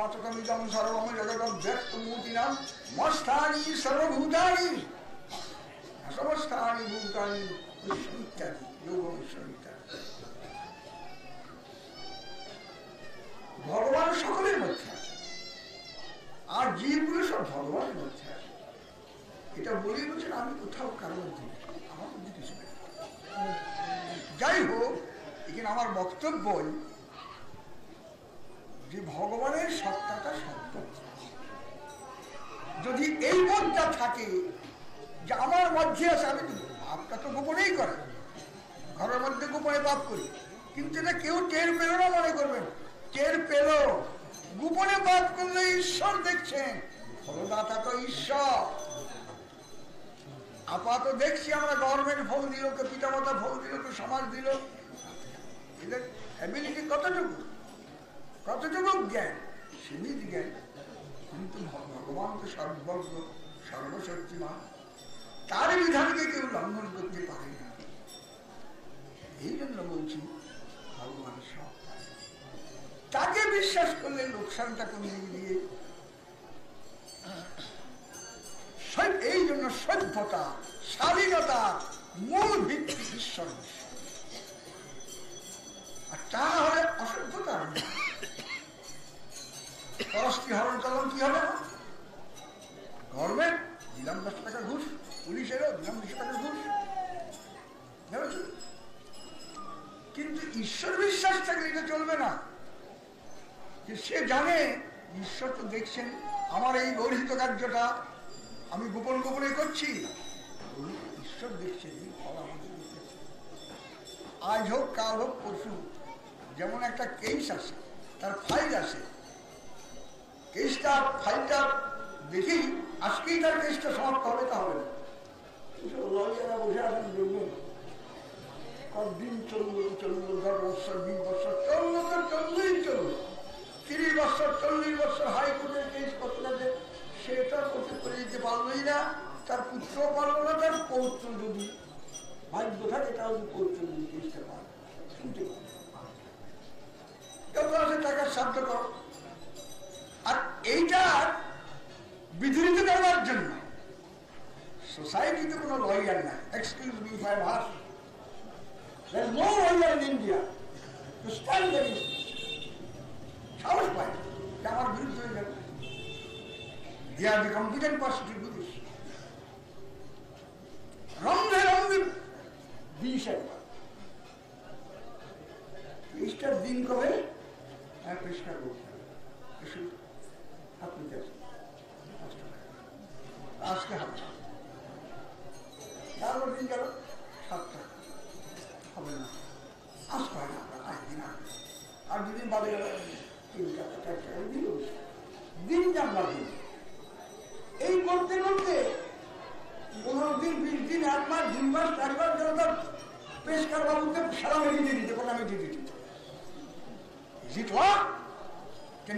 ততকমিদং সর্বম জগৎ ব্যক্তমূর্তিনাম মস্তানি সর্বভূতানি সমস্তানি ভূতানি ইত্যাদি যোগম ইত্যাদি। ভগবান সকলের মধ্যে আছে, আর জীবগুলো সব ভগবানের মধ্যে আছে। এটা বলেই বলছেন আমি কোথাও কারোর মধ্যে আমার মধ্যে কিছু নেই। যাই হোক, এখানে আমার বক্তব্য যে ভগবানের সত্তাটা সত্য। যদি এই বোধটা থাকে যে আমার মধ্যে আছে, আমি পাপটা তো গোপনেই করে, ঘরের মধ্যে গোপনে পাপ করি, কিন্তু এটা কেউ টের পেল না মনে করবেন। টের পেল, গোপনে পাপ করলে ঈশ্বর দেখছেন, ফলদাতা তো ঈশ্বর। আপাত দেখছি আমরা গভর্নমেন্ট ফল দিল, কে পিতামাতা ফল দিল, কে সমাজ দিল, এদের অ্যাবিলিটি কতটুকু, কতটুকু জ্ঞান, সীমিত জ্ঞান। কিন্তু ভগবান তো সর্বজ্ঞ, সর্বশক্তিমান, তার বিধানকে কেউ লঙ্ঘন করতে পারে না। এই জন্য বলছি ভগবান সব, তাকে বিশ্বাস করলে লোকসানটা কমিয়ে দিয়ে। এই জন্য সভ্যতা, স্বাধীনতা মূল ভিত্তি ঈশ্বর, আর তা না হলে অসভ্যতা। পরস্ত্রী হরণ করলাম কি হবে? গভর্নমেন্ট দিলাম 10 টাকা ঘুষ, পুলিশেরও দিলাম 200 টাকা ঘুষ, কিন্তু ঈশ্বর বিশ্বাস থাকলে এটা চলবে না। সে জানে ঈশ্বর তো দেখছেন আমার এই গর্হিত কার্যটা আমি গোপন গোপনে করছি, ঈশ্বর দেখছেন, ফল আমাদের দেখতেছে। আজ হোক কাল হোক পরশু, যেমন একটা কেস আসে, তার ফাইল আসে, কেসটা ফাইলটা দেখি আজকেই তার কেসটা সমাপ্ত হবে, তা হবে না। লয়াররা বসে আছেন, দেখবেন দিন চললো 10 বছর 20 বছর চললো, তো চললেই চললো, 30 বছর 40 বছর হাইকোর্টের কেস করতে লাগে, সেটা করতে করে দিতে পারলোই না, তার পুত্র পারলো না, তার পৌত্র যদি ভাগ্য থাকে তাহলে পৌত্র যদি কেসটা পারে, শুনতে পারে, যত আছে টাকার সাধ্য করো। আর এইটা বিধৃত করবার জন্য সোসাইটিতে কোনো লয়ার নাই। Excuse me if I am harsh, there is no lawyer in India to stand against this. সাহস পায় যে আমার বিরুদ্ধে হয়ে যাবে। They are the competent person to do this. রন্ধে রন্ধে বিষ একবার, ইস্টার দিন কবে পরিষ্কার করতে হবে, আপনি আজকে হাত, তারপর দিন গেল 7 টাকা হবে না, আজ পায় না, দিন আর 2 দিন বাদে গেল 3 টাকা 4 টাকা দিল, দিন জানবার দিন। এই করতে করতে 15 দিন 20 দিন 1 মাস 2 মাস 4 মাস গেল, তার পেশকার বাবুকে সারা মেঘিয়ে দিতে প্রণামী দিয়ে দিতে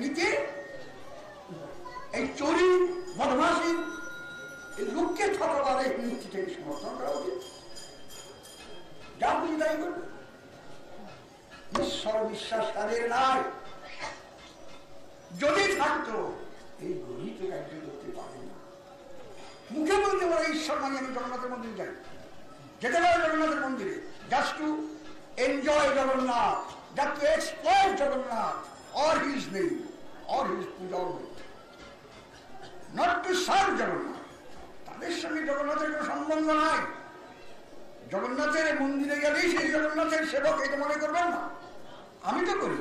নীতি। এই চুরি বদমাশি, এই লোককে ঠকাবার এই নীতি থেকে সমর্থন করা উচিত। যা তুমি তাই করবে। ঈশ্বর বিশ্বাস তাদের নাই, যদি থাকতো এই গরিত কার্য করতে পারে না। মুখে বলতে পারে ঈশ্বর মানে আমি জগন্নাথের মন্দিরে যাই, যেতে পারে জগন্নাথের মন্দিরে, just to enjoy Jagannath, just to exploit Jagannath or his name or his puja ornament, not to serve Jagannath. তাদের সঙ্গে জগন্নাথের কোনো সম্বন্ধ নাই। জগন্নাথের মন্দিরে গেলেই সেই জগন্নাথের সেবক, এটা মনে করবেন না। আমি তো করি,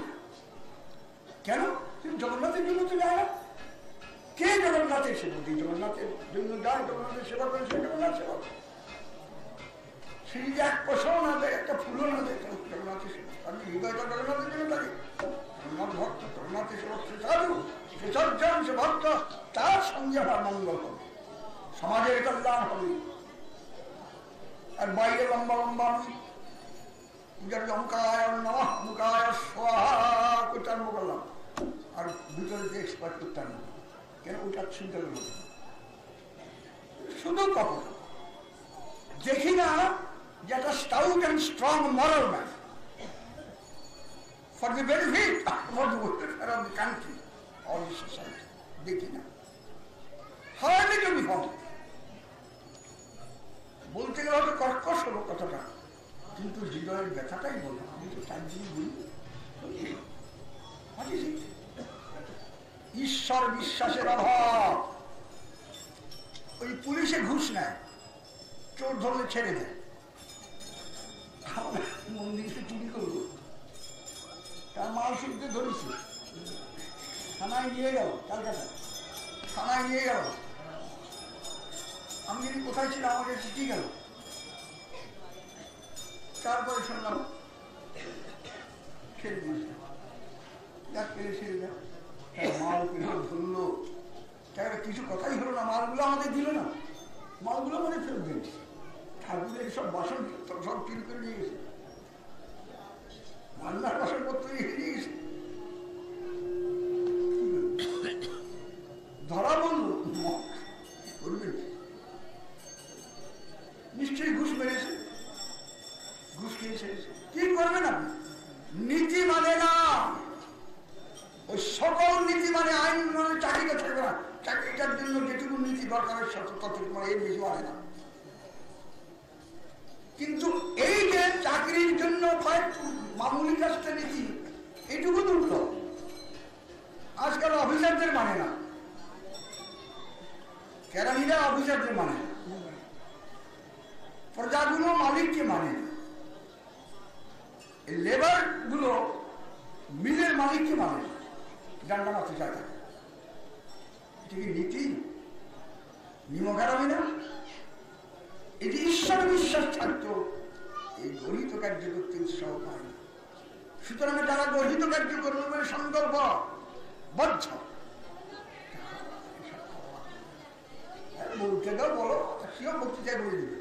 কেন? জগন্নাথের জন্য তো যায় না। কে জগন্নাথের সেবক? জগন্নাথের জন্য যায়, জগন্নাথের সেবা করে, সে জগন্নাথ সেবক। সেই যে 1 পয়সাও না দেয়, একটা ফুলও না দেয়, জগন্নাথের সেবক। আমি হৃদয়টা জগন্নাথের জন্য থাকে। জগন্নাথ ভক্ত, জগন্নাথের সেবক, সে সাধু, সে সজ্জন, সে ভক্ত, তার সঙ্গে আমার মঙ্গল হবে, সমাজের কল্যাণ হবে। আর বাইরে লম্বা লম্বা আমি পূজার লঙ্কায় নমঃ মুখায় স্বাহা করতে আরম্ভ করলাম, আর ভিতরে যে এক্সপার্ট করতে আরম্ভ, কেন ওটা শুনতে গেল শুধু কখন দেখি না যে একটা stout and strong moral man for the benefit for the welfare of the country all society দেখি না, হার্ডলি টু বি ফাউন্ড। বলতে গেলে হয়তো কর্কশ হলো কথাটা, কিন্তু হৃদয়ের ব্যথাটাই বললাম। আমি তো তার জন্য বলি ঈশ্বর বিশ্বাসের অভাব। ওই পুলিশে ঘুষ নেয়, চোর ধরলে ছেড়ে দেয়। মন্দিরে চুরি করবো, তার মাল শুনতে ধরেছি, থানায় নিয়ে গেল, কলকাতা থানায় নিয়ে গেল। আমি যদি কোথায় ছিলাম আমাকে চিঠি গেল। তারপরে শুনলাম ছেড়ে দিয়েছে, যাক পেলে ছেড়ে দেয়। মাল পেল, ধরলো, তার কিছু কথাই হলো না। মালগুলো আমাদের দিল না, মালগুলো আমাদের ফেরত দিয়েছে। ঠাকুরের সব বাসন সব চুরি করে নিয়ে গেছে, রান্নার বাসনপত্র নিয়ে গেছে। ধরা বলল করবেন, নিশ্চয়ই ঘুষ মেরেছে, ঘুষ খেয়েছে। কি করবেন আপনি? নীতি মানে না, ওই সকল নীতি মানে আইন মানে চাকরিটা থাকবে না। চাকরিটার জন্য যেটুকু নীতি দরকারের সাথে ততটুকু মানে এর বেশি মানে না। কিন্তু এই যে চাকরির জন্য মামুলি কাজটা নীতি, এইটুকু দুর্গ আজকাল অফিসারদের মানে না, কেরানিরা অফিসারদের মানে না, প্রজাগুলো মালিককে মানে না, লেবার গুলো মিলের মালিককে মানে না, ডান্ডা মারতে চায় থাকে। এটা কি নীতি? নিমখারামি না? এটি ঈশ্বর বিশ্বাস থাকতো এই গঠিত কার্য করতে উৎসাহ পায় না। সুতরাং যারা গঠিত কার্য করবে বলে সংকল্প বদ্ধ, বলতে দাও বলো, সেও বক্তৃতায় বলে দিবে,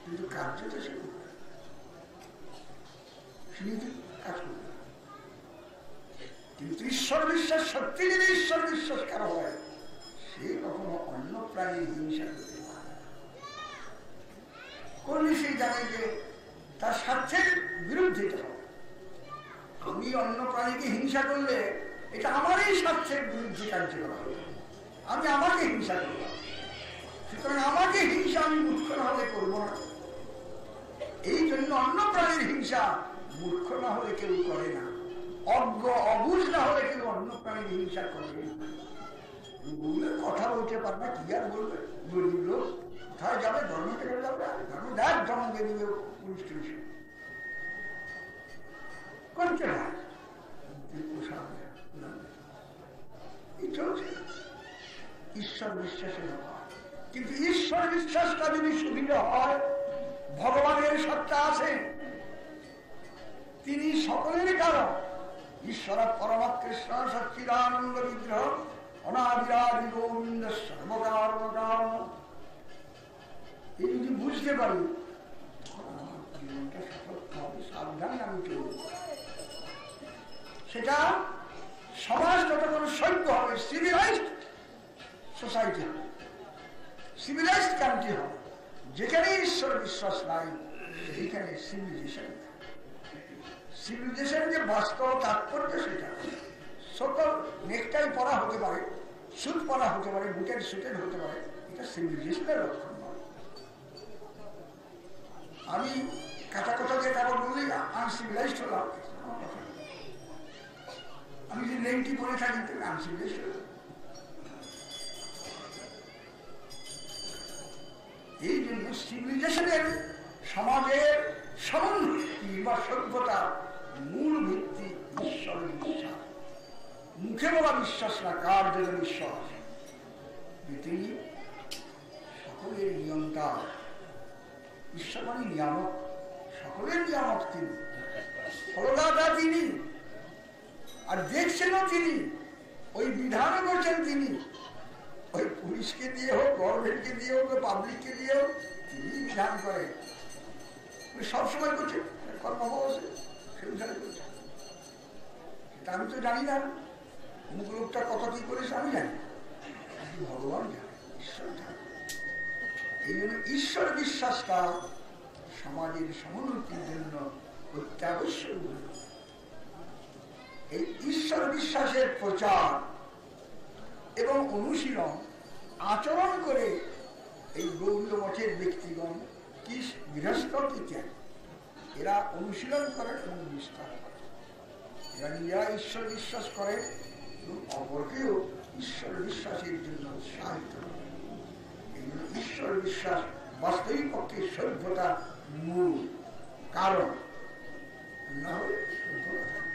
কিন্তু কার্য তো সে করবে, কাজ করবে। কিন্তু ঈশ্বর বিশ্বাস সত্যি যদি ঈশ্বর বিশ্বাস কারো হয়, সে কখনো অন্য প্রাণীর হিংসা করতে পারে না। করলে সে জানে যে তার স্বার্থের বিরুদ্ধে এটা হবে। আমি অন্য প্রাণীকে হিংসা করলে এটা আমারই স্বার্থের বিরুদ্ধে কার্য করা হবে, আমি আমাকে হিংসা করলাম। সুতরাং আমাকে হিংসা আমি মূর্খ না হলে করবো না। এই জন্য অন্য প্রাণীর হিংসা মূর্খ না হলে কেউ করে না, অজ্ঞ অবুঝ না হলে কেউ অন্য প্রাণীর হিংসা করে না। কথা বলতে পারবে, কি আর বলবে? গরিব লোক কোথায় যাবে? ধর্ম থেকে যাবে, ধর্ম দেখ জন্ম দিয়ে দিবে পুলিশ টুলিশ করছে না। এই চলছে ঈশ্বর বিশ্বাসের ব্যাপার। কিন্তু ঈশ্বর বিশ্বাসটা যদি সুবিধা হয়, ভগবানের সত্তা আছে, তিনি সকলের কারণ। ঈশ্বর পরমাকৃষ্ণ সচ্চিদানন্দ বিগ্রহ অনাদিরাদি গোবিন্দ সর্বকারণ কারণ। এই যদি বুঝতে পারি, জীবনটা সতর্ক হবে, সাবধানে আমি চলব। সেটা সমাজ যতক্ষণ সভ্য হবে, সিভিলাইজড সোসাইটি হবে, সিভিলাইজড কান্ট্রি হবে। যেখানে ঈশ্বর বিশ্বাস নাই সেইখানে সিভিলাইজেশন। সিভিলাইজেশন যে বাস্তব তাৎপর্য সেটা সকল নেকটাই পরা হতে পারে, সুট পরা হতে পারে, বুটের সুটের হতে পারে, এটা সিভিলাইজেশনের লক্ষণ নয়। আমি কাঁচা কথা দিয়ে কারো বললেই আনসিভিলাইজড হলাম, আমি যদি লেংটি পরে থাকি তুমি আনসিভিলাইজড হলাম। এই জন্য সিভিলাইজেশনের সমাজের সমুন্নতি বা সভ্যতার মূল ভিত্তি ঈশ্বরের বিশ্বাস। মুখে বলা বিশ্বাস না, কার্যের বিশ্বাস। তিনি সকলের নিয়ন্তা, ঈশ্বর মানে নিয়ামক, সকলের নিয়ামক তিনি, ফলদাতা তিনি, আর দেখছেনও তিনি, ওই বিধানও করছেন তিনি। ওই পুলিশকে দিয়ে হোক, গভর্নমেন্টকে দিয়ে হোক, পাবলিককে দিয়ে হোক, তিনি বিধান করেন। সবসময় করছে কর্মবশে, সে বিধান করছে। সেটা আমি তো জানি না, অমুক লোকটা কথা কি করেছে আমি জানি, ভগবান জানে, ঈশ্বর জানে। এই জন্য ঈশ্বর বিশ্বাসটা সমাজের সমুন্নতির জন্য অত্যাবশ্যক। এই ঈশ্বর বিশ্বাসের প্রচার এবং অনুশীলন আচরণ করে এই গৌরীয় মঠের ব্যক্তিগণ কি গৃহস্থ কি চায়, এরা অনুশীলন করেন এবং বিস্তার করেন। এরা নিজেরা ঈশ্বর বিশ্বাস করেন এবং অপরকেও ঈশ্বর বিশ্বাসের জন্য উৎসাহিত করেন। এই জন্য ঈশ্বর বিশ্বাস বাস্তবিক পক্ষে সভ্যতার মূল কারণ। না হলে সভ্যতা থাকবে।